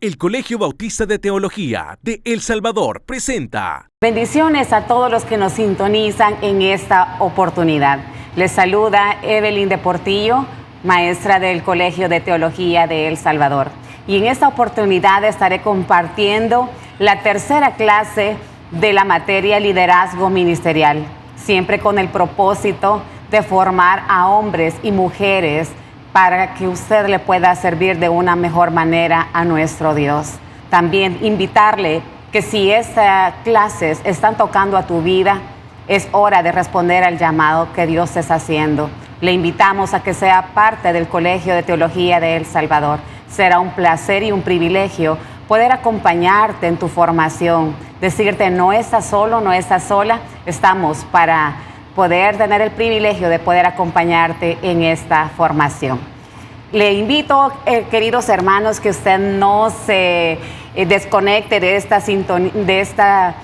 El Colegio Bautista de Teología de El Salvador presenta. Bendiciones a todos los que nos sintonizan en esta oportunidad. Les saluda Evelyn de Portillo, maestra del Colegio de Teología de El Salvador. Y en esta oportunidad estaré compartiendo la tercera clase de la materia Liderazgo Ministerial, siempre con el propósito de formar a hombres y mujeres para que usted le pueda servir de una mejor manera a nuestro Dios. También invitarle que si estas clases están tocando a tu vida, es hora de responder al llamado que Dios te está haciendo. Le invitamos a que sea parte del Colegio de Teología de El Salvador. Será un placer y un privilegio poder acompañarte en tu formación, decirte no estás solo, no estás sola, estamos para poder tener el privilegio de poder acompañarte en esta formación. Le invito, queridos hermanos, que usted no se desconecte de esta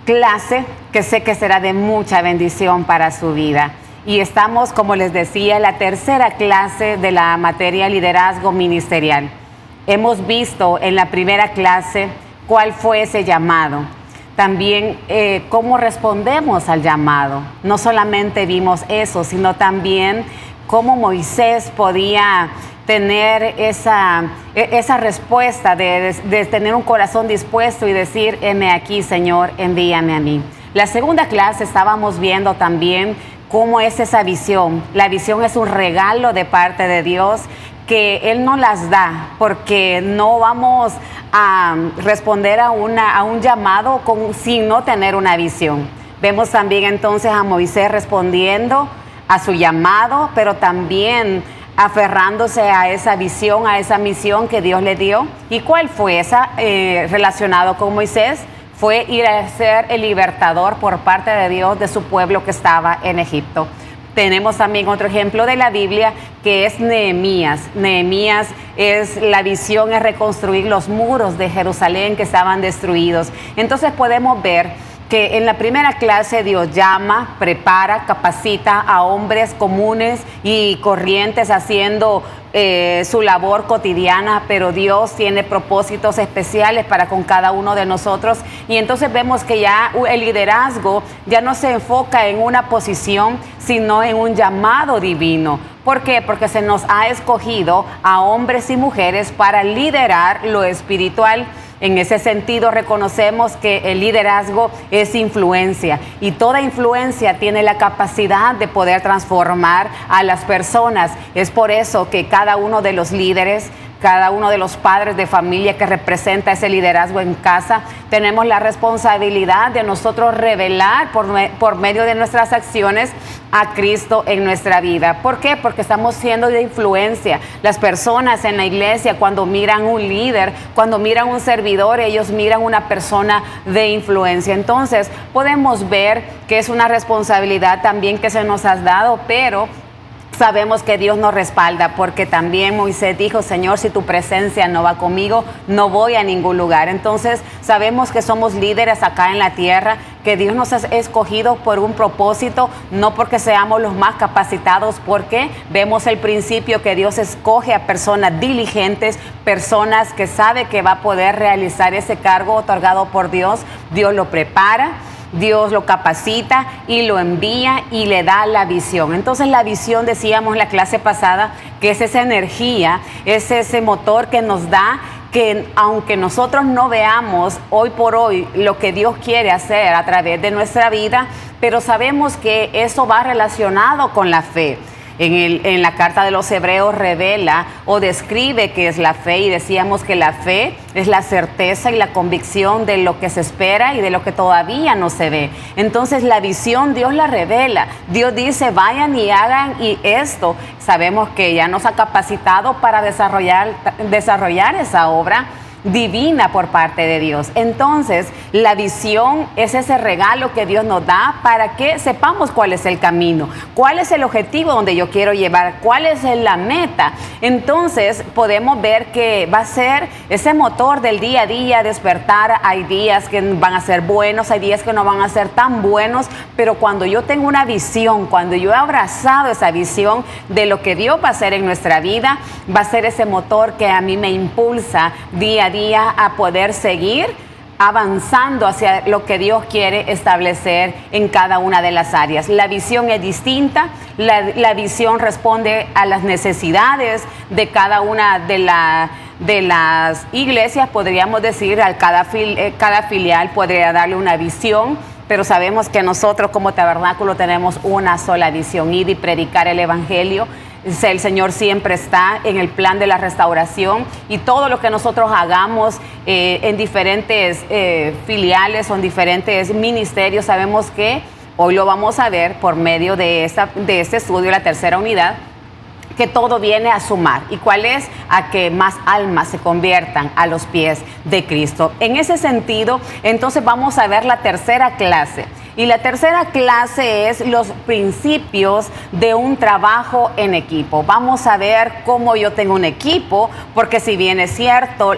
clase, que sé que será de mucha bendición para su vida. Y estamos, como les decía, en la tercera clase de la materia Liderazgo Ministerial. Hemos visto en la primera clase cuál fue ese llamado. También cómo respondemos al llamado. No solamente vimos eso, sino también cómo Moisés podía tener esa respuesta de tener un corazón dispuesto y decir, heme aquí, Señor, envíame a mí. La segunda clase estábamos viendo también cómo es esa visión. La visión es un regalo de parte de Dios que Él no las da porque no vamos a responder a un llamado sin no tener una visión. Vemos también entonces a Moisés respondiendo a su llamado, pero también aferrándose a esa visión, a esa misión que Dios le dio. ¿Y cuál fue esa relacionado con Moisés? Fue ir a ser el libertador por parte de Dios de su pueblo que estaba en Egipto. Tenemos también otro ejemplo de la Biblia que es Nehemías. Nehemías la visión es reconstruir los muros de Jerusalén que estaban destruidos. Entonces podemos ver que en la primera clase Dios llama, prepara, capacita a hombres comunes y corrientes haciendo su labor cotidiana, pero Dios tiene propósitos especiales para con cada uno de nosotros. Y entonces vemos que ya el liderazgo ya no se enfoca en una posición, sino en un llamado divino. ¿Por qué? Porque se nos ha escogido a hombres y mujeres para liderar lo espiritual. En ese sentido, reconocemos que el liderazgo es influencia y toda influencia tiene la capacidad de poder transformar a las personas. Es por eso que cada uno de los líderes, cada uno de los padres de familia que representa ese liderazgo en casa, tenemos la responsabilidad de nosotros revelar por medio de nuestras acciones a Cristo en nuestra vida. ¿Por qué? Porque estamos siendo de influencia. Las personas en la iglesia, cuando miran un líder, cuando miran un servidor, ellos miran una persona de influencia. Entonces, podemos ver que es una responsabilidad también que se nos ha dado, pero sabemos que Dios nos respalda, porque también Moisés dijo, Señor, si tu presencia no va conmigo, no voy a ningún lugar. Entonces sabemos que somos líderes acá en la tierra, que Dios nos ha escogido por un propósito, no porque seamos los más capacitados, porque vemos el principio que Dios escoge a personas diligentes, personas que sabe que va a poder realizar ese cargo otorgado por Dios. Dios lo prepara, Dios lo capacita y lo envía y le da la visión. Entonces la visión, decíamos en la clase pasada, que es esa energía, es ese motor que nos da, que aunque nosotros no veamos hoy por hoy lo que Dios quiere hacer a través de nuestra vida, pero sabemos que eso va relacionado con la fe. En la carta de los Hebreos revela o describe qué es la fe, y decíamos que la fe es la certeza y la convicción de lo que se espera y de lo que todavía no se ve. Entonces la visión Dios la revela. Dios dice vayan y hagan, y esto sabemos que ya nos ha capacitado para desarrollar esa obra divina por parte de Dios. Entonces, la visión es ese regalo que Dios nos da para que sepamos cuál es el camino, cuál es el objetivo donde yo quiero llevar, cuál es la meta. Entonces, podemos ver que va a ser ese motor del día a día, despertar. Hay días que van a ser buenos, hay días que no van a ser tan buenos, pero cuando yo tengo una visión, cuando yo he abrazado esa visión de lo que Dios va a hacer en nuestra vida, va a ser ese motor que a mí me impulsa día a día a poder seguir avanzando hacia lo que Dios quiere establecer en cada una de las áreas. La visión es distinta, la visión responde a las necesidades de cada una de las iglesias, podríamos decir, cada filial podría darle una visión, pero sabemos que nosotros como tabernáculo tenemos una sola visión: ir y predicar el evangelio. El Señor siempre está en el plan de la restauración, y todo lo que nosotros hagamos en diferentes filiales o en diferentes ministerios, sabemos que hoy lo vamos a ver por medio de este estudio, la tercera unidad, que todo viene a sumar. ¿Y cuál es? A que más almas se conviertan a los pies de Cristo. En ese sentido, entonces vamos a ver la tercera clase. Y la tercera clase es los principios de un trabajo en equipo. Vamos a ver cómo yo tengo un equipo, porque si bien es cierto,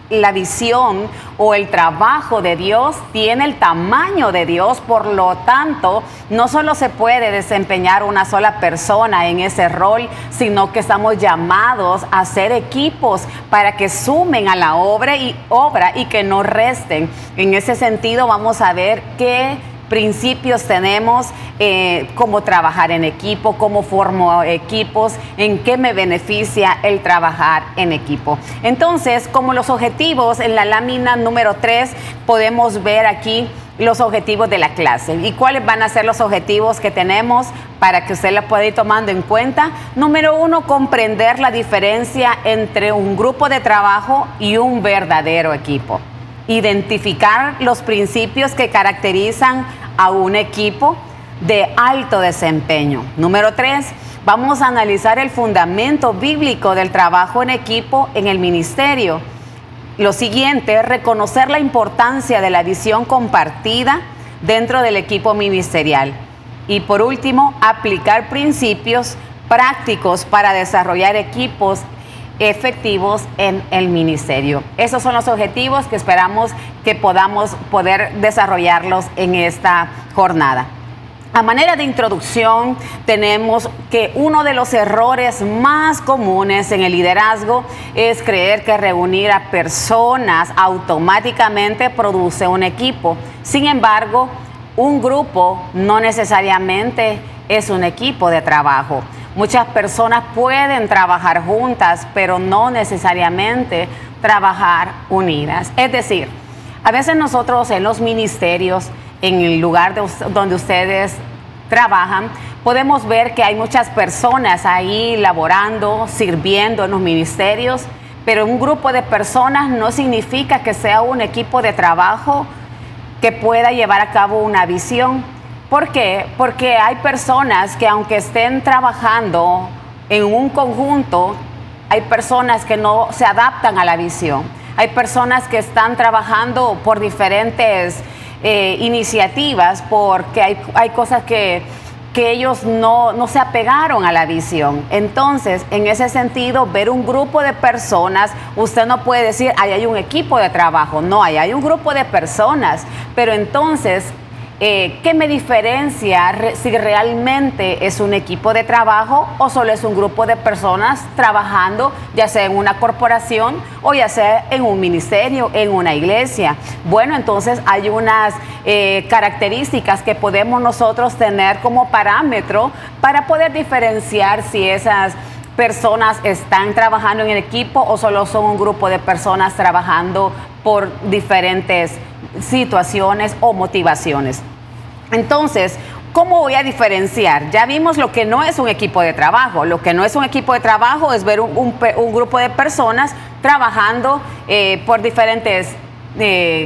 la visión o el trabajo de Dios tiene el tamaño de Dios, por lo tanto, no solo se puede desempeñar una sola persona en ese rol, sino que estamos llamados a ser equipos para que sumen a la obra y que no resten. En ese sentido, vamos a ver qué principios tenemos, cómo trabajar en equipo, cómo formo equipos, en qué me beneficia el trabajar en equipo. Entonces, como los objetivos, en la lámina número 3 podemos ver aquí los objetivos de la clase. ¿Y cuáles van a ser los objetivos que tenemos para que usted la pueda ir tomando en cuenta? Número 1, comprender la diferencia entre un grupo de trabajo y un verdadero equipo. Identificar los principios que caracterizan a un equipo de alto desempeño. Número 3, vamos a analizar el fundamento bíblico del trabajo en equipo en el ministerio. Lo siguiente, reconocer la importancia de la visión compartida dentro del equipo ministerial. Y por último, aplicar principios prácticos para desarrollar equipos efectivos en el ministerio. Esos son los objetivos que esperamos que podamos poder desarrollarlos en esta jornada. A manera de introducción, tenemos que uno de los errores más comunes en el liderazgo es creer que reunir a personas automáticamente produce un equipo. Sin embargo, un grupo no necesariamente es un equipo de trabajo. Muchas personas pueden trabajar juntas, pero no necesariamente trabajar unidas. Es decir, a veces nosotros en los ministerios, en el lugar donde ustedes trabajan, podemos ver que hay muchas personas ahí laborando, sirviendo en los ministerios, pero un grupo de personas no significa que sea un equipo de trabajo que pueda llevar a cabo una visión. ¿Por qué? Porque hay personas que, aunque estén trabajando en un conjunto, hay personas que no se adaptan a la visión. Hay personas que están trabajando por diferentes iniciativas, porque hay cosas que ellos no se apegaron a la visión. Entonces, en ese sentido, ver un grupo de personas, usted no puede decir, ahí hay un equipo de trabajo. No, ahí hay un grupo de personas. Pero entonces, ¿qué me diferencia si realmente es un equipo de trabajo o solo es un grupo de personas trabajando, ya sea en una corporación o ya sea en un ministerio, en una iglesia? Bueno, entonces hay unas características que podemos nosotros tener como parámetro para poder diferenciar si esas personas están trabajando en equipo o solo son un grupo de personas trabajando por diferentes situaciones o motivaciones. Entonces, ¿cómo voy a diferenciar? Ya vimos lo que no es un equipo de trabajo. Lo que no es un equipo de trabajo es ver un grupo de personas trabajando por diferentes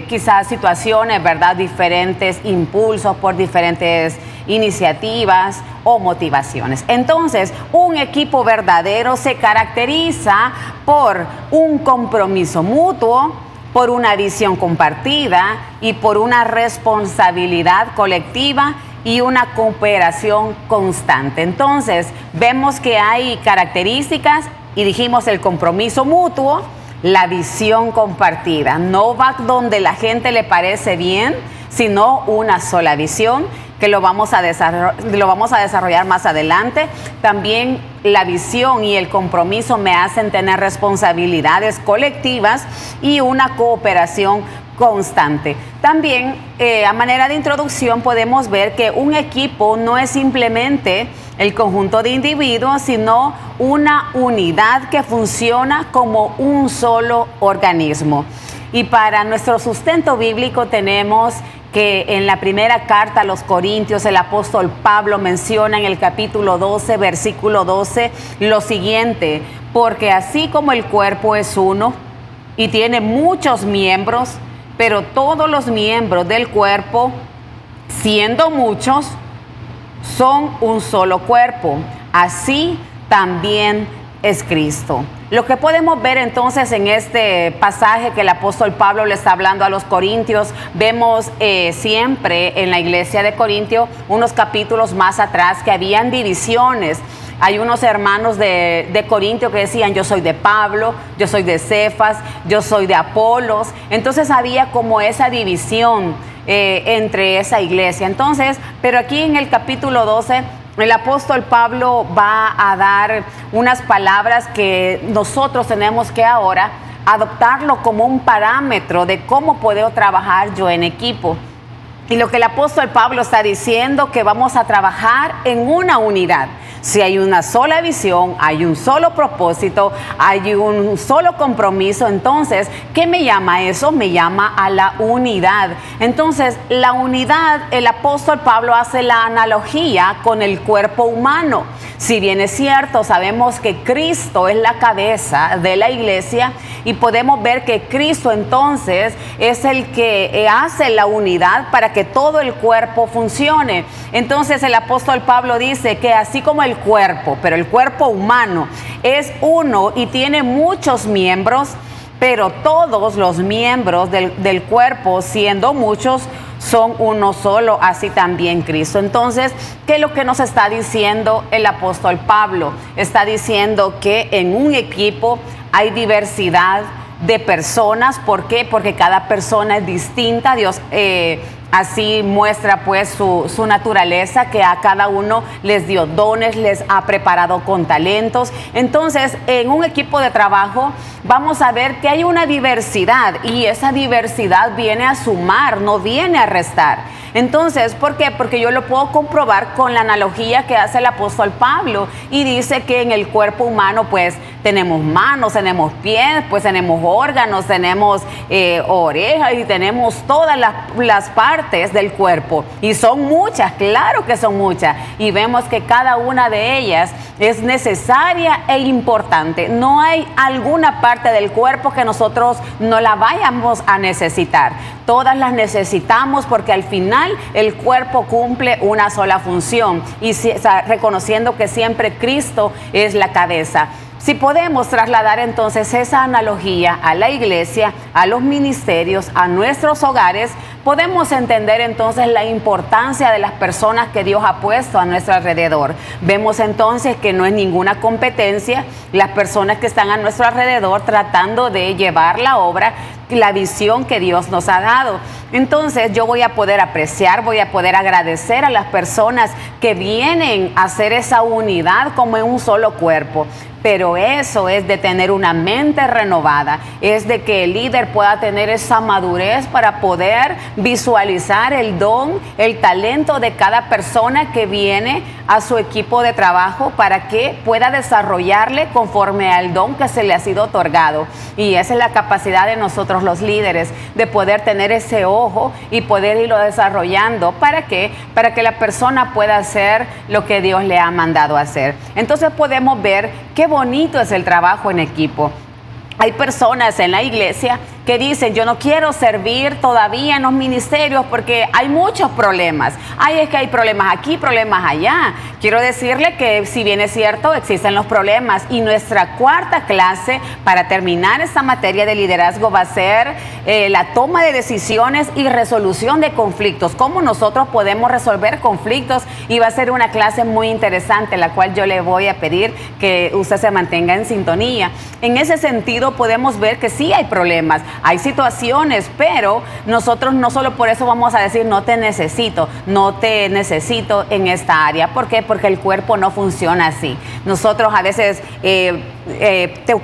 quizás situaciones, ¿verdad? Diferentes impulsos, por diferentes iniciativas o motivaciones. Entonces, un equipo verdadero se caracteriza por un compromiso mutuo, por una visión compartida y por una responsabilidad colectiva y una cooperación constante. Entonces, vemos que hay características y dijimos el compromiso mutuo, la visión compartida. No va donde la gente le parece bien, sino una sola visión que lo vamos a desarrollar más adelante. También la visión y el compromiso me hacen tener responsabilidades colectivas y una cooperación constante. También, a manera de introducción, podemos ver que un equipo no es simplemente el conjunto de individuos, sino una unidad que funciona como un solo organismo. Y para nuestro sustento bíblico tenemos que en la primera carta a los Corintios el apóstol Pablo menciona en el capítulo 12, versículo 12, lo siguiente: porque así como el cuerpo es uno y tiene muchos miembros, pero todos los miembros del cuerpo, siendo muchos, son un solo cuerpo, así también es Cristo. Lo que podemos ver entonces en este pasaje que el apóstol Pablo le está hablando a los corintios, vemos siempre en la iglesia de Corintio, unos capítulos más atrás, que habían divisiones. Hay unos hermanos de Corintio que decían: yo soy de Pablo, yo soy de Cefas, yo soy de Apolos. Entonces había como esa división entre esa iglesia. Entonces, pero aquí en el capítulo 12, el apóstol Pablo va a dar unas palabras que nosotros tenemos que ahora adoptarlo como un parámetro de cómo puedo trabajar yo en equipo. Y lo que el apóstol Pablo está diciendo, que vamos a trabajar en una unidad. Si hay una sola visión, hay un solo propósito, hay un solo compromiso, entonces, ¿qué me llama eso? Me llama a la unidad. Entonces, la unidad, el apóstol Pablo hace la analogía con el cuerpo humano. Si bien es cierto, sabemos que Cristo es la cabeza de la iglesia y podemos ver que Cristo entonces es el que hace la unidad para que todo el cuerpo funcione. Entonces el apóstol Pablo dice que así como el cuerpo, pero el cuerpo humano es uno y tiene muchos miembros, pero todos los miembros del cuerpo, siendo muchos, son uno solo, así también Cristo. Entonces, ¿qué es lo que nos está diciendo el apóstol Pablo? Está diciendo que en un equipo hay diversidad de personas. ¿Por qué? Porque cada persona es distinta. Dios así muestra pues su naturaleza, que a cada uno les dio dones, les ha preparado con talentos. Entonces, en un equipo de trabajo vamos a ver que hay una diversidad, y esa diversidad viene a sumar, no viene a restar. Entonces, ¿por qué? Porque yo lo puedo comprobar con la analogía que hace el apóstol Pablo, y dice que en el cuerpo humano pues tenemos manos, tenemos pies, pues tenemos órganos, tenemos orejas y tenemos todas las partes del cuerpo, y son muchas, claro que son muchas, y vemos que cada una de ellas es necesaria e importante. No hay alguna parte del cuerpo que nosotros no la vayamos a necesitar. Todas las necesitamos, porque al final el cuerpo cumple una sola función, y reconociendo que siempre Cristo es la cabeza. Si podemos trasladar entonces esa analogía a la iglesia, a los ministerios, a nuestros hogares, podemos entender entonces la importancia de las personas que Dios ha puesto a nuestro alrededor. Vemos entonces que no es ninguna competencia las personas que están a nuestro alrededor tratando de llevar la obra, la visión que Dios nos ha dado. Entonces yo voy a poder apreciar, voy a poder agradecer a las personas que vienen a hacer esa unidad como en un solo cuerpo. Pero eso es de tener una mente renovada, es de que el líder pueda tener esa madurez para poder visualizar el don, el talento de cada persona que viene a su equipo de trabajo, para que pueda desarrollarle conforme al don que se le ha sido otorgado. Y esa es la capacidad de nosotros los líderes, de poder tener ese ojo y poder irlo desarrollando. ¿Para qué? Para que la persona pueda hacer lo que Dios le ha mandado hacer. Entonces podemos ver qué bonito es el trabajo en equipo. Hay personas en la iglesia que dicen: yo no quiero servir todavía en los ministerios porque hay muchos problemas. Ay, es que hay problemas aquí, problemas allá. Quiero decirle que, si bien es cierto, existen los problemas, y nuestra cuarta clase para terminar esta materia de liderazgo va a ser la toma de decisiones y resolución de conflictos, cómo nosotros podemos resolver conflictos, y va a ser una clase muy interesante, la cual yo le voy a pedir que usted se mantenga en sintonía. En ese sentido podemos ver que sí hay problemas. hay situaciones, pero nosotros no solo por eso vamos a decir no te necesito en esta área. ¿Por qué? Porque el cuerpo no funciona así. Nosotros a veces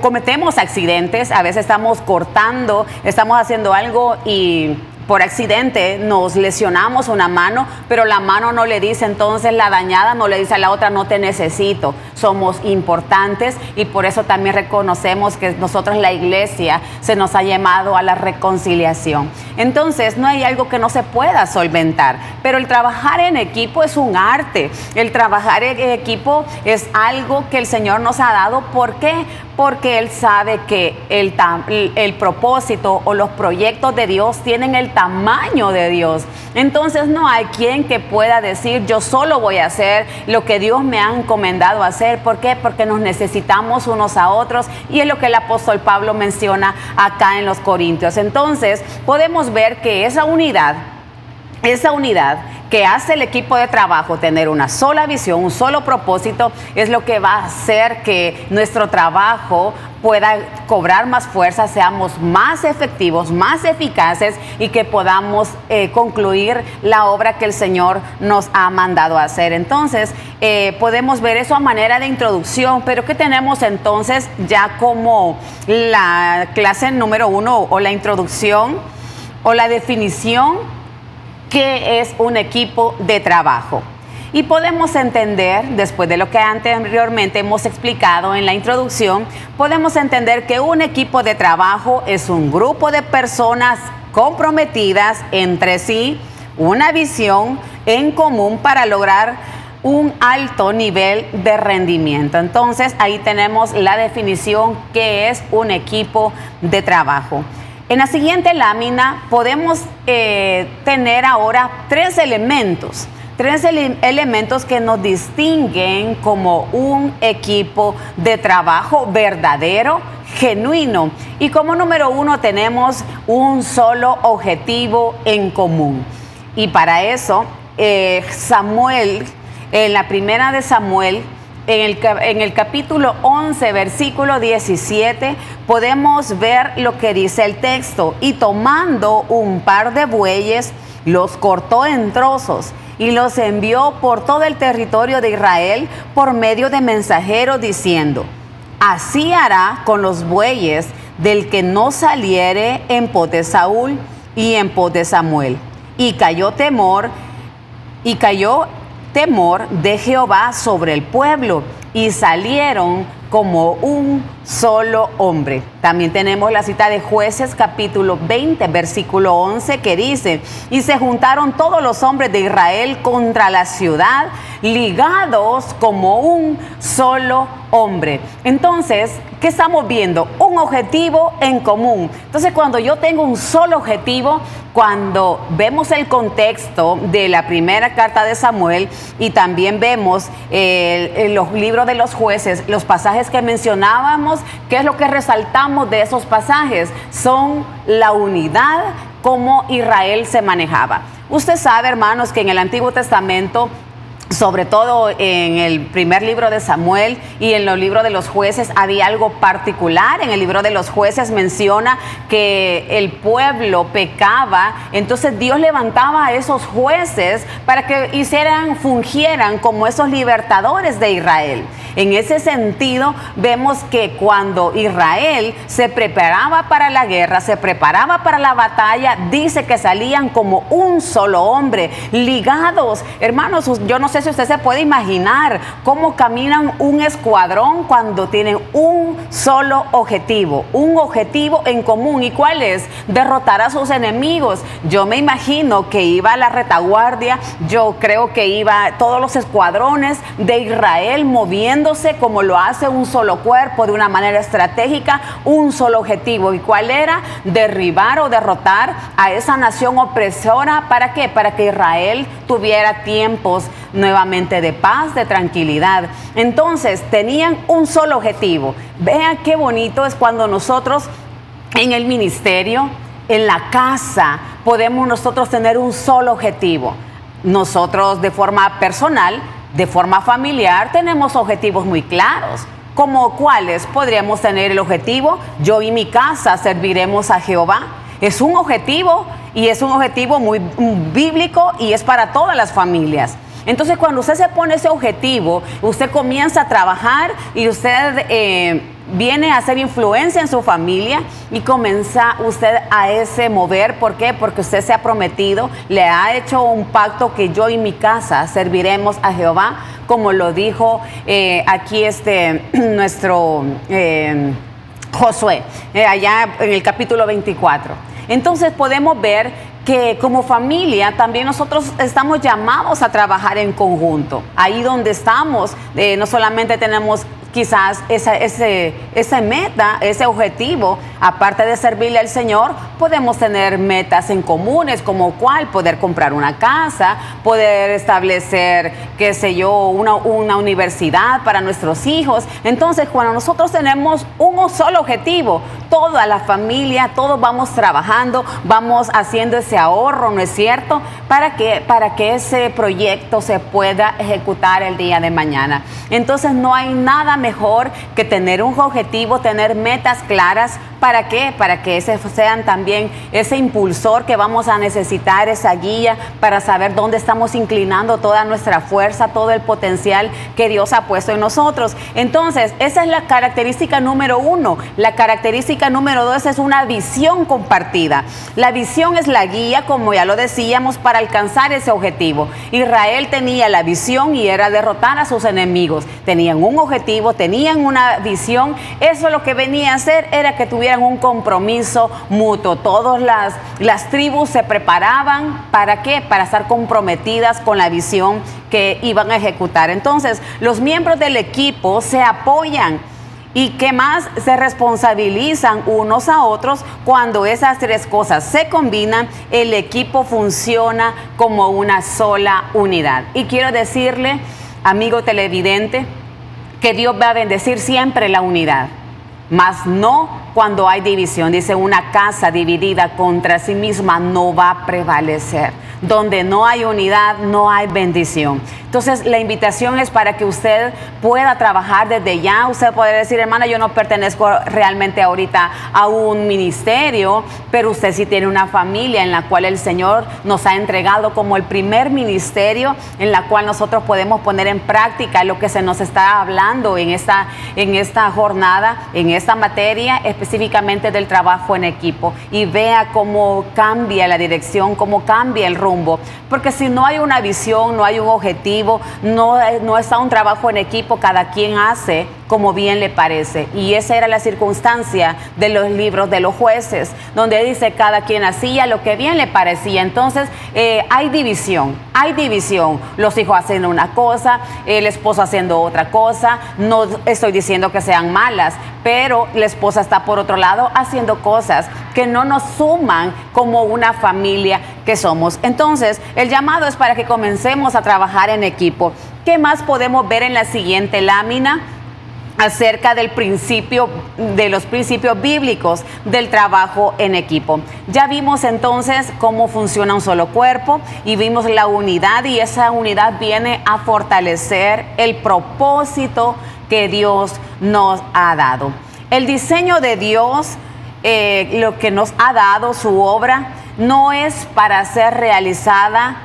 cometemos accidentes, a veces estamos cortando, estamos haciendo algo y por accidente nos lesionamos una mano, pero la mano no le dice, entonces la dañada no le dice a la otra, no te necesito. Somos importantes y por eso también reconocemos que nosotros, la iglesia, se nos ha llamado a la reconciliación. Entonces no hay algo que no se pueda solventar, pero el trabajar en equipo es un arte. El trabajar en equipo es algo que el Señor nos ha dado. ¿Por qué? Porque Él sabe que el propósito o los proyectos de Dios tienen el tamaño de Dios. Entonces no hay quien que pueda decir yo solo voy a hacer lo que Dios me ha encomendado a hacer. ¿Por qué? Porque nos necesitamos unos a otros y es lo que el apóstol Pablo menciona acá en los Corintios. Entonces podemos ver que esa unidad que hace el equipo de trabajo, tener una sola visión, un solo propósito, es lo que va a hacer que nuestro trabajo pueda cobrar más fuerza, seamos más efectivos, más eficaces y que podamos concluir la obra que el Señor nos ha mandado a hacer. Entonces, podemos ver eso a manera de introducción, pero ¿qué tenemos entonces ya como la clase número 1 o la introducción o la definición? ¿Qué es un equipo de trabajo? Y podemos entender, después de lo que anteriormente hemos explicado en la introducción, podemos entender que un equipo de trabajo es un grupo de personas comprometidas entre sí, una visión en común para lograr un alto nivel de rendimiento. Entonces, ahí tenemos la definición que es un equipo de trabajo. En la siguiente lámina podemos tener ahora tres elementos que nos distinguen como un equipo de trabajo verdadero, genuino. Y como número 1 tenemos un solo objetivo en común. Y para eso, Samuel, en la primera de Samuel, en el capítulo 11, versículo 17, podemos ver lo que dice el texto. Y tomando un par de bueyes, los cortó en trozos y los envió por todo el territorio de Israel por medio de mensajeros, diciendo: así hará con los bueyes del que no saliere en pos de Saúl y en pos de Samuel. Y cayó temor de Jehová sobre el pueblo, y salieron como un solo hombre. También tenemos la cita de Jueces capítulo 20 versículo 11 que dice: y se juntaron todos los hombres de Israel contra la ciudad, ligados como un solo hombre. Entonces, ¿qué estamos viendo? Un objetivo en común. Entonces, cuando yo tengo un solo objetivo, cuando vemos el contexto de la primera carta de Samuel y también vemos los libros de los jueces, los pasajes que mencionábamos, ¿qué es lo que resaltamos de esos pasajes? Son la unidad, como Israel se manejaba. Usted sabe, hermanos, que en el Antiguo Testamento, sobre todo en el primer libro de Samuel y en los libros de los jueces, había algo particular. En el libro de los jueces menciona que el pueblo pecaba, entonces Dios levantaba a esos jueces para que fungieran como esos libertadores de Israel. En ese sentido, vemos que cuando Israel se preparaba para la guerra, se preparaba para la batalla, dice que salían como un solo hombre, ligados. Hermanos, yo no sé si usted se puede imaginar cómo caminan un escuadrón cuando tienen un solo objetivo, un objetivo en común. ¿Y cuál es? Derrotar a sus enemigos. Yo me imagino que iba la retaguardia, yo creo que iba todos los escuadrones de Israel moviéndose como lo hace un solo cuerpo, de una manera estratégica, un solo objetivo. ¿Y cuál era? Derribar o derrotar a esa nación opresora. ¿Para qué? Para que Israel tuviera tiempos nuevamente de paz, de tranquilidad. Entonces tenían un solo objetivo. Vean qué bonito es cuando nosotros en el ministerio, en la casa, podemos nosotros tener un solo objetivo. Nosotros de forma personal, de forma familiar, tenemos objetivos muy claros. ¿Como cuáles? Podríamos tener el objetivo: yo y mi casa serviremos a Jehová. Es un objetivo, y es un objetivo muy bíblico, y es para todas las familias. Entonces, cuando usted se pone ese objetivo, usted comienza a trabajar y usted viene a hacer influencia en su familia y comienza usted a ese mover. ¿Por qué? Porque usted se ha prometido, le ha hecho un pacto que yo y mi casa serviremos a Jehová, como lo dijo aquí nuestro Josué, allá en el capítulo 24. Entonces podemos ver que como familia también nosotros estamos llamados a trabajar en conjunto. Ahí donde estamos, no solamente tenemos quizás esa meta, ese objetivo, aparte de servirle al Señor, podemos tener metas en comunes, como cuál: poder comprar una casa, poder establecer, qué sé yo, una universidad para nuestros hijos. Entonces, cuando nosotros tenemos un solo objetivo, toda la familia, todos vamos trabajando, vamos haciendo ese ahorro, ¿no es cierto? ¿Para qué? Para que ese proyecto se pueda ejecutar el día de mañana. Entonces, no hay nada mejor que tener un objetivo, tener metas claras. ¿Para qué? Para que ese sean también ese impulsor que vamos a necesitar, esa guía para saber dónde estamos inclinando toda nuestra fuerza, todo el potencial que Dios ha puesto en nosotros. Entonces, esa es la característica número 1. La característica número 2 es una visión compartida. La visión es la guía, como ya lo decíamos, para alcanzar ese objetivo. Israel tenía la visión y era derrotar a sus enemigos. Tenían un objetivo, tenían una visión. Eso lo que venía a hacer era que tuvieran un compromiso mutuo. Todas las tribus se preparaban. ¿Para qué? Para estar comprometidas con la visión que iban a ejecutar. Entonces, los miembros del equipo se apoyan y ¿qué más? Se responsabilizan unos a otros. Cuando esas tres cosas se combinan, el equipo funciona como una sola unidad. Y quiero decirle, amigo televidente, que Dios va a bendecir siempre la unidad, mas no cuando hay división. Dice: una casa dividida contra sí misma no va a prevalecer. Donde no hay unidad, no hay bendición. Entonces, la invitación es para que usted pueda trabajar desde ya. Usted puede decir: hermana, yo no pertenezco realmente ahorita a un ministerio, pero usted sí tiene una familia en la cual el Señor nos ha entregado como el primer ministerio, en la cual nosotros podemos poner en práctica lo que se nos está hablando en esta jornada, en esta materia, específicamente del trabajo en equipo. Y vea cómo cambia la dirección, cómo cambia el rumbo. Porque si no hay una visión, no hay un objetivo, no está un trabajo en equipo, cada quien hace como bien le parece. Y esa era la circunstancia de los libros de los jueces, donde dice: cada quien hacía lo que bien le parecía. Entonces, hay división. Los hijos haciendo una cosa, el esposo haciendo otra cosa. No estoy diciendo que sean malas, pero la esposa está por otro lado haciendo cosas que no nos suman como una familia que somos. Entonces, el llamado es para que comencemos a trabajar en equipo. ¿Qué más podemos ver en la siguiente lámina? Acerca del principio, de los principios bíblicos del trabajo en equipo. Ya vimos entonces cómo funciona un solo cuerpo y vimos la unidad, y esa unidad viene a fortalecer el propósito que Dios nos ha dado. El diseño de Dios, lo que nos ha dado, su obra, no es para ser realizada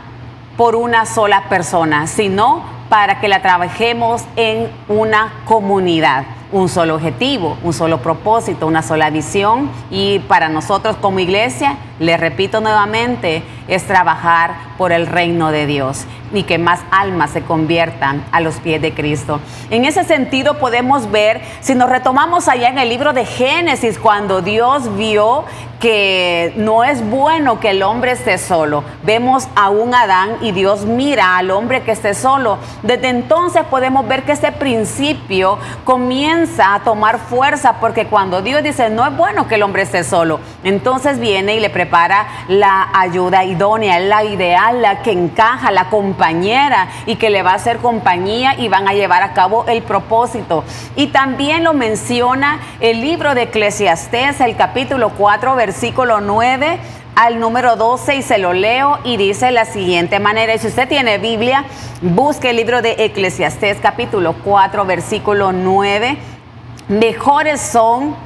por una sola persona, sino para que la trabajemos en una comunidad. Un solo objetivo, un solo propósito, una sola visión. Y para nosotros como iglesia, le repito nuevamente, es trabajar por el reino de Dios y que más almas se conviertan a los pies de Cristo. En ese sentido podemos ver, si nos retomamos allá en el libro de Génesis, cuando Dios vio que no es bueno que el hombre esté solo. Vemos a un Adán y Dios mira al hombre que esté solo. Desde entonces podemos ver que ese principio comienza a tomar fuerza, porque cuando Dios dice: no es bueno que el hombre esté solo, entonces viene y le prepara la ayuda idónea, la ideal, la que encaja, la compañera, y que le va a hacer compañía y van a llevar a cabo el propósito. Y también lo menciona el libro de Eclesiastés, el capítulo 4, versículo 9 al número 12, y se lo leo, y dice de la siguiente manera. Y si usted tiene Biblia, busque el libro de Eclesiastés, capítulo 4, versículo 9, Mejores son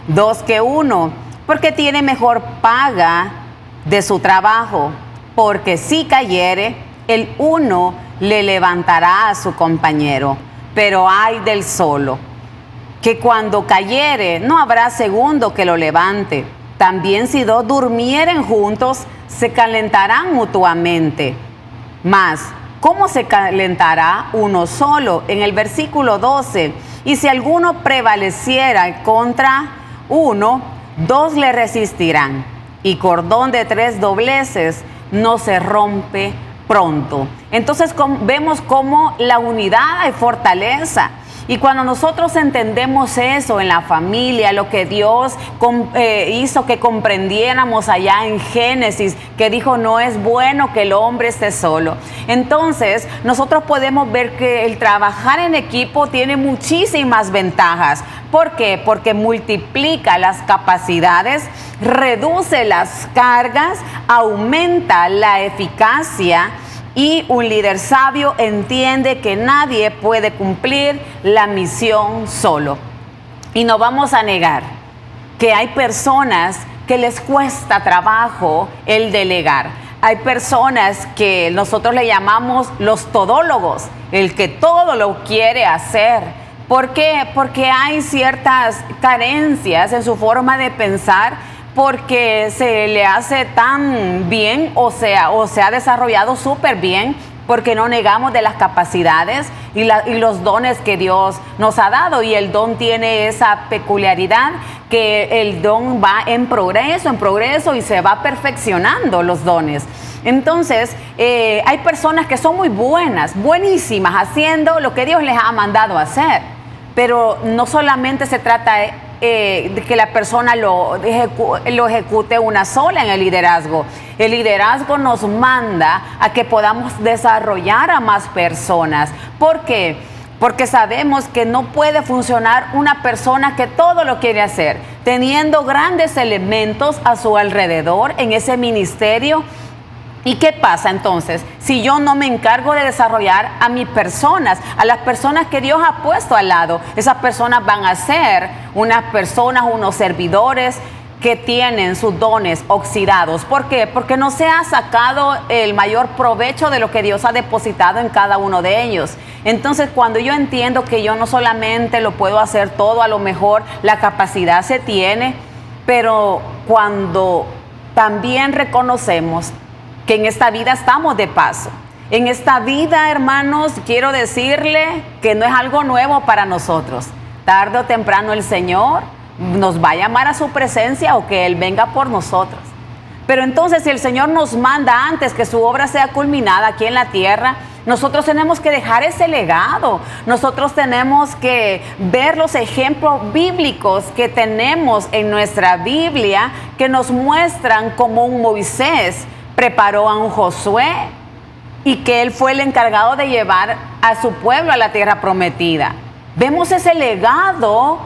dos que uno, porque tiene mejor paga de su trabajo, porque si cayere, el uno le levantará a su compañero, pero ay del solo, que cuando cayere no habrá segundo que lo levante. También si dos durmieren juntos, se calentarán mutuamente. Mas, ¿cómo se calentará uno solo? En el versículo 12, y si alguno prevaleciera contra uno, dos le resistirán, y cordón de tres dobleces no se rompe pronto. Entonces vemos cómo la unidad hay fortaleza. Y cuando nosotros entendemos eso en la familia, lo que Dios hizo que comprendiéramos allá en Génesis, que dijo no es bueno que el hombre esté solo. Entonces nosotros podemos ver que el trabajar en equipo tiene muchísimas ventajas. ¿Por qué? Porque multiplica las capacidades, reduce las cargas, aumenta la eficacia. Y un líder sabio entiende que nadie puede cumplir la misión solo. Y no vamos a negar que hay personas que les cuesta trabajo el delegar. Hay personas que nosotros le llamamos los todólogos, el que todo lo quiere hacer. ¿Por qué? Porque hay ciertas carencias en su forma de pensar, porque se le hace tan bien o se ha desarrollado súper bien, porque no negamos de las capacidades y los dones que Dios nos ha dado. Y el don tiene esa peculiaridad que el don va en progreso y se va perfeccionando los dones. Entonces, hay personas que son muy buenas, buenísimas, haciendo lo que Dios les ha mandado hacer. Pero no solamente se trata de que la persona lo ejecute una sola en el liderazgo. El liderazgo nos manda a que podamos desarrollar a más personas. ¿Por qué? Porque sabemos que no puede funcionar una persona que todo lo quiere hacer, teniendo grandes elementos a su alrededor en ese ministerio. ¿Y qué pasa entonces si yo no me encargo de desarrollar a mis personas, a las personas que Dios ha puesto al lado? Esas personas van a ser unas personas, unos servidores que tienen sus dones oxidados. ¿Por qué? Porque no se ha sacado el mayor provecho de lo que Dios ha depositado en cada uno de ellos. Entonces, cuando yo entiendo que yo no solamente lo puedo hacer todo, a lo mejor la capacidad se tiene, pero cuando también reconocemos que en esta vida estamos de paso. En esta vida, hermanos, quiero decirle que no es algo nuevo para nosotros. Tarde o temprano el Señor nos va a llamar a su presencia o que Él venga por nosotros. Pero entonces, si el Señor nos manda antes que su obra sea culminada aquí en la tierra, nosotros tenemos que dejar ese legado. Nosotros tenemos que ver los ejemplos bíblicos que tenemos en nuestra Biblia, que nos muestran cómo un Moisés preparó a un Josué y que él fue el encargado de llevar a su pueblo a la tierra prometida. Vemos ese legado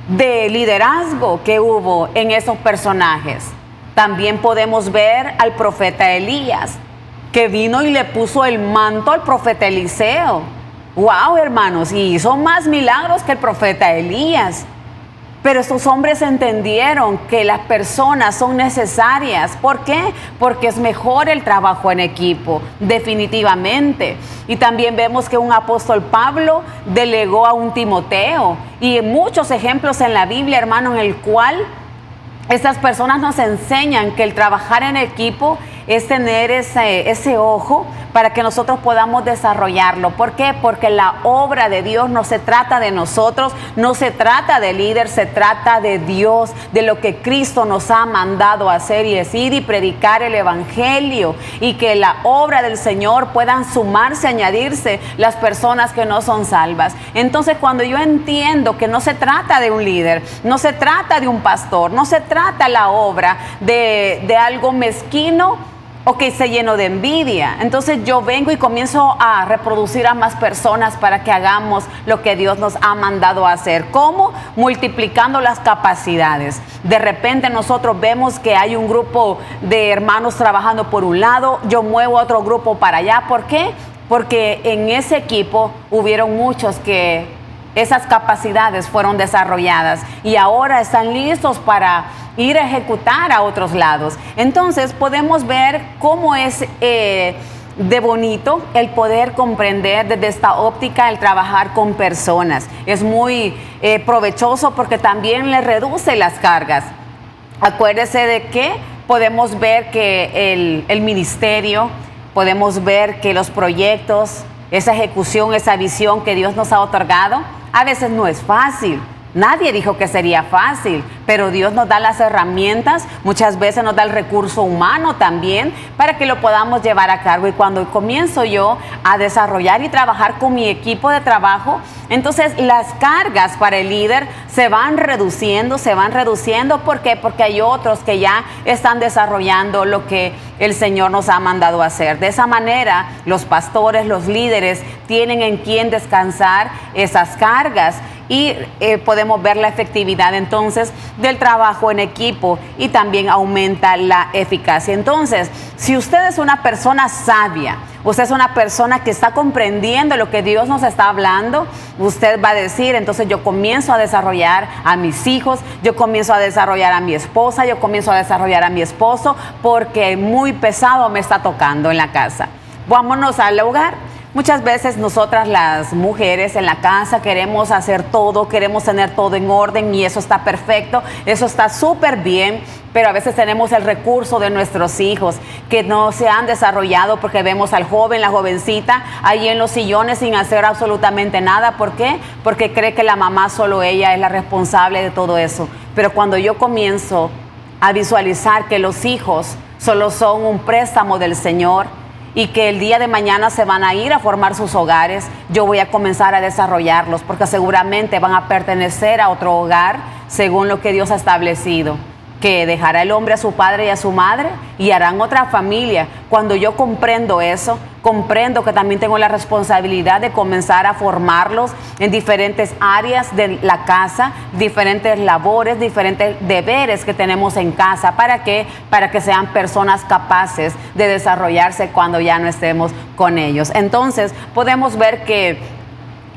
de liderazgo que hubo en esos personajes. También podemos ver al profeta Elías, que vino y le puso el manto al profeta Eliseo. ¡Wow, hermanos! Y hizo más milagros que el profeta Elías. Pero estos hombres entendieron que las personas son necesarias. ¿Por qué? Porque es mejor el trabajo en equipo, definitivamente. Y también vemos que un apóstol Pablo delegó a un Timoteo. Y muchos ejemplos en la Biblia, hermano, en el cual estas personas nos enseñan que el trabajar en equipo es tener ese ojo para que nosotros podamos desarrollarlo. ¿Por qué? Porque la obra de Dios no se trata de nosotros, no se trata de líder, se trata de Dios, de lo que Cristo nos ha mandado a hacer y decir y predicar el Evangelio, y que la obra del Señor puedan sumarse, añadirse las personas que no son salvas. Entonces, cuando yo entiendo que no se trata de un líder, no se trata de un pastor, no se trata la obra de algo mezquino o que se llenó de envidia, entonces yo vengo y comienzo a reproducir a más personas para que hagamos lo que Dios nos ha mandado a hacer. ¿Cómo? Multiplicando las capacidades. De repente nosotros vemos que hay un grupo de hermanos trabajando por un lado, yo muevo otro grupo para allá. ¿Por qué? Porque en ese equipo hubieron muchos que esas capacidades fueron desarrolladas y ahora están listos para ir a ejecutar a otros lados. Entonces podemos ver cómo es de bonito el poder comprender desde esta óptica el trabajar con personas. Es muy provechoso porque también le reduce las cargas. Acuérdese de que podemos ver que el ministerio, podemos ver que los proyectos, esa ejecución, esa visión que Dios nos ha otorgado, a veces no es fácil. Nadie dijo que sería fácil, pero Dios nos da las herramientas, muchas veces nos da el recurso humano también para que lo podamos llevar a cabo. Y cuando comienzo yo a desarrollar y trabajar con mi equipo de trabajo, entonces las cargas para el líder se van reduciendo. ¿Por qué? Porque hay otros que ya están desarrollando lo que el Señor nos ha mandado a hacer. De esa manera, los pastores, los líderes tienen en quién descansar esas cargas. Y podemos ver la efectividad entonces del trabajo en equipo y también aumenta la eficacia. Entonces, si usted es una persona sabia, usted es una persona que está comprendiendo lo que Dios nos está hablando, usted va a decir, entonces yo comienzo a desarrollar a mis hijos, yo comienzo a desarrollar a mi esposa, yo comienzo a desarrollar a mi esposo, porque muy pesado me está tocando en la casa. Vámonos al hogar. Muchas veces nosotras las mujeres en la casa queremos hacer todo, queremos tener todo en orden y eso está perfecto, eso está súper bien, pero a veces tenemos el recurso de nuestros hijos que no se han desarrollado porque vemos al joven, la jovencita ahí en los sillones sin hacer absolutamente nada. ¿Por qué? Porque cree que la mamá, solo ella es la responsable de todo eso. Pero cuando yo comienzo a visualizar que los hijos solo son un préstamo del Señor, y que el día de mañana se van a ir a formar sus hogares, yo voy a comenzar a desarrollarlos, porque seguramente van a pertenecer a otro hogar según lo que Dios ha establecido, que dejará el hombre a su padre y a su madre y harán otra familia. Cuando yo comprendo eso, comprendo que también tengo la responsabilidad de comenzar a formarlos en diferentes áreas de la casa, diferentes labores, diferentes deberes que tenemos en casa. ¿Para qué? Para que sean personas capaces de desarrollarse cuando ya no estemos con ellos. Entonces, podemos ver que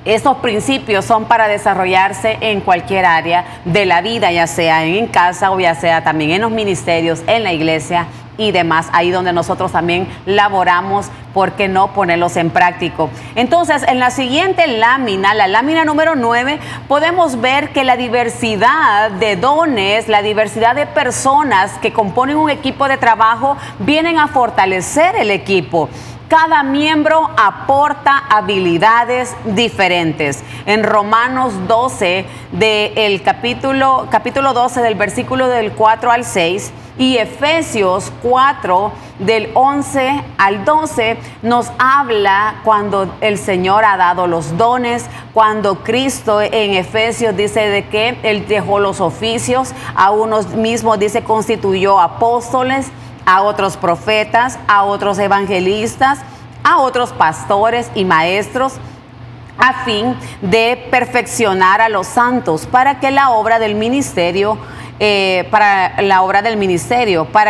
estos principios son para desarrollarse en cualquier área de la vida, ya sea en casa o ya sea también en los ministerios, en la iglesia y demás, ahí donde nosotros también laboramos. ¿Por qué no ponerlos en práctico? Entonces, en la siguiente lámina, la lámina número 9, podemos ver que la diversidad de dones, la diversidad de personas que componen un equipo de trabajo vienen a fortalecer el equipo. Cada miembro aporta habilidades diferentes. En Romanos 12, del capítulo 12, del versículo del 4 al 6, y Efesios 4, del 11 al 12, nos habla cuando el Señor ha dado los dones, cuando Cristo en Efesios dice de que Él dejó los oficios, a unos mismos dice constituyó apóstoles, a otros profetas, a otros evangelistas, a otros pastores y maestros, a fin de perfeccionar a los santos para que la obra del ministerio, para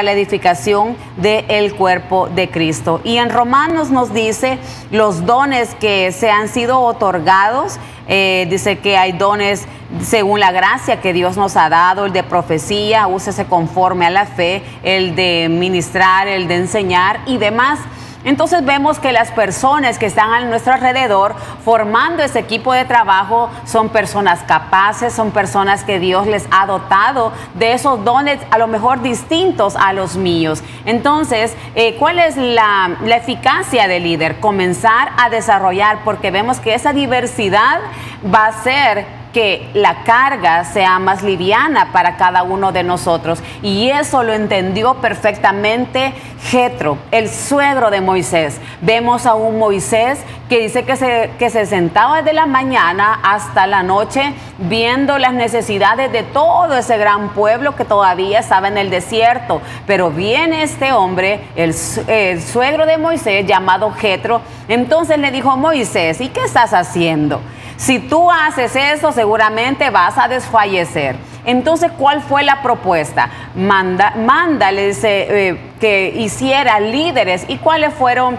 la edificación del cuerpo de Cristo. Y en Romanos nos dice los dones que se han sido otorgados. Dice que hay dones según la gracia que Dios nos ha dado, el de profecía, úsese conforme a la fe, el de ministrar, el de enseñar y demás. Entonces vemos que las personas que están a nuestro alrededor formando ese equipo de trabajo son personas capaces, son personas que Dios les ha dotado de esos dones a lo mejor distintos a los míos. Entonces, ¿cuál es la eficacia del líder? Comenzar a desarrollar, porque vemos que esa diversidad va a ser que la carga sea más liviana para cada uno de nosotros. Y eso lo entendió perfectamente Jetro, el suegro de Moisés. Vemos a un Moisés que dice que se sentaba de la mañana hasta la noche viendo las necesidades de todo ese gran pueblo que todavía estaba en el desierto. Pero viene este hombre, el suegro de Moisés, llamado Jetro. Entonces le dijo: Moisés, ¿y qué estás haciendo? Si tú haces eso, seguramente vas a desfallecer. Entonces, ¿cuál fue la propuesta? Mándales que hiciera líderes. ¿Y cuáles fueron?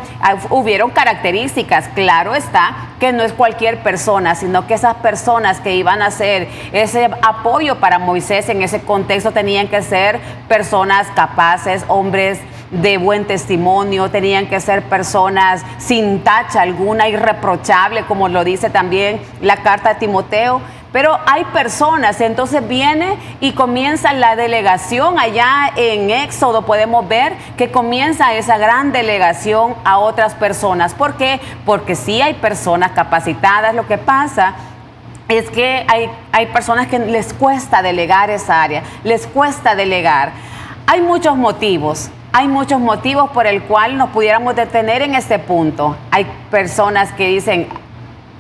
Hubieron características. Claro está que no es cualquier persona, sino que esas personas que iban a hacer ese apoyo para Moisés en ese contexto tenían que ser personas capaces, hombres de buen testimonio, tenían que ser personas sin tacha alguna, irreprochable, como lo dice también la carta de Timoteo. Pero hay personas, entonces viene y comienza la delegación. Allá en Éxodo podemos ver que comienza esa gran delegación a otras personas. ¿Por qué? Porque sí hay personas capacitadas. Lo que pasa es que hay personas que les cuesta delegar esa área, les cuesta delegar. Hay muchos motivos por el cual nos pudiéramos detener en este punto. Hay personas que dicen,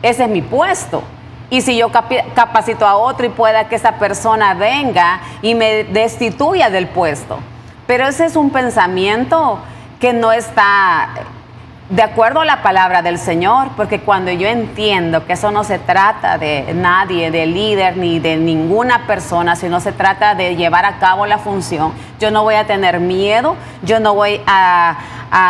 ese es mi puesto. Y si yo capacito a otro y pueda que esa persona venga y me destituya del puesto. Pero ese es un pensamiento que no está de acuerdo a la palabra del Señor, porque cuando yo entiendo que eso no se trata de nadie, de líder ni de ninguna persona, sino se trata de llevar a cabo la función, yo no voy a tener miedo, yo no voy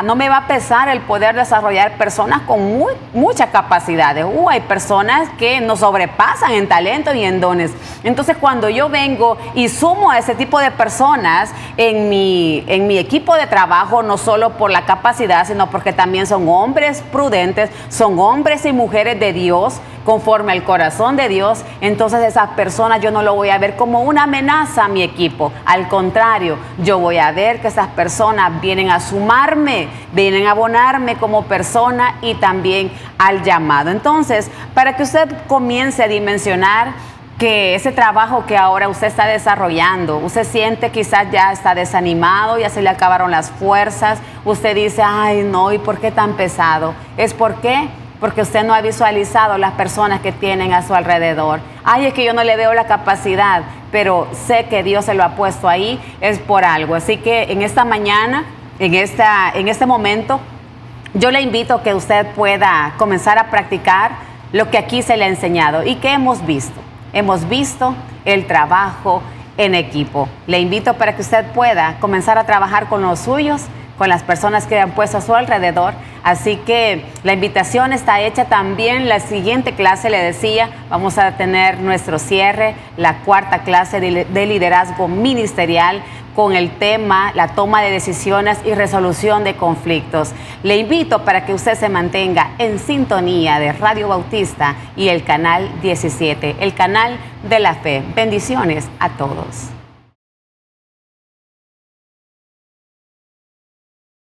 no me va a pesar el poder desarrollar personas con muchas capacidades. Hay personas que nos sobrepasan en talento y en dones. Entonces, cuando yo vengo y sumo a ese tipo de personas en mi equipo de trabajo, no solo por la capacidad, sino porque también son hombres prudentes, son hombres y mujeres de Dios, conforme al corazón de Dios, entonces esas personas yo no lo voy a ver como una amenaza a mi equipo. Al contrario, yo voy a ver que esas personas vienen a sumarme, vienen a abonarme como persona y también al llamado. Entonces, para que usted comience a dimensionar que ese trabajo que ahora usted está desarrollando, usted siente quizás ya está desanimado, ya se le acabaron las fuerzas, usted dice, ay no, ¿y por qué tan pesado? ¿Es por qué? Porque usted no ha visualizado las personas que tienen a su alrededor. Ay, es que yo no le veo la capacidad, pero sé que Dios se lo ha puesto ahí, es por algo. Así que en esta mañana, en este momento, yo le invito a que usted pueda comenzar a practicar lo que aquí se le ha enseñado. ¿Y qué hemos visto? Hemos visto el trabajo en equipo. Le invito para que usted pueda comenzar a trabajar con los suyos, con las personas que han puesto a su alrededor. Así que la invitación está hecha también. La siguiente clase, le decía, vamos a tener nuestro cierre, la cuarta clase de liderazgo ministerial con el tema la toma de decisiones y resolución de conflictos. Le invito para que usted se mantenga en sintonía de Radio Bautista y el canal 17, el canal de la fe. Bendiciones a todos.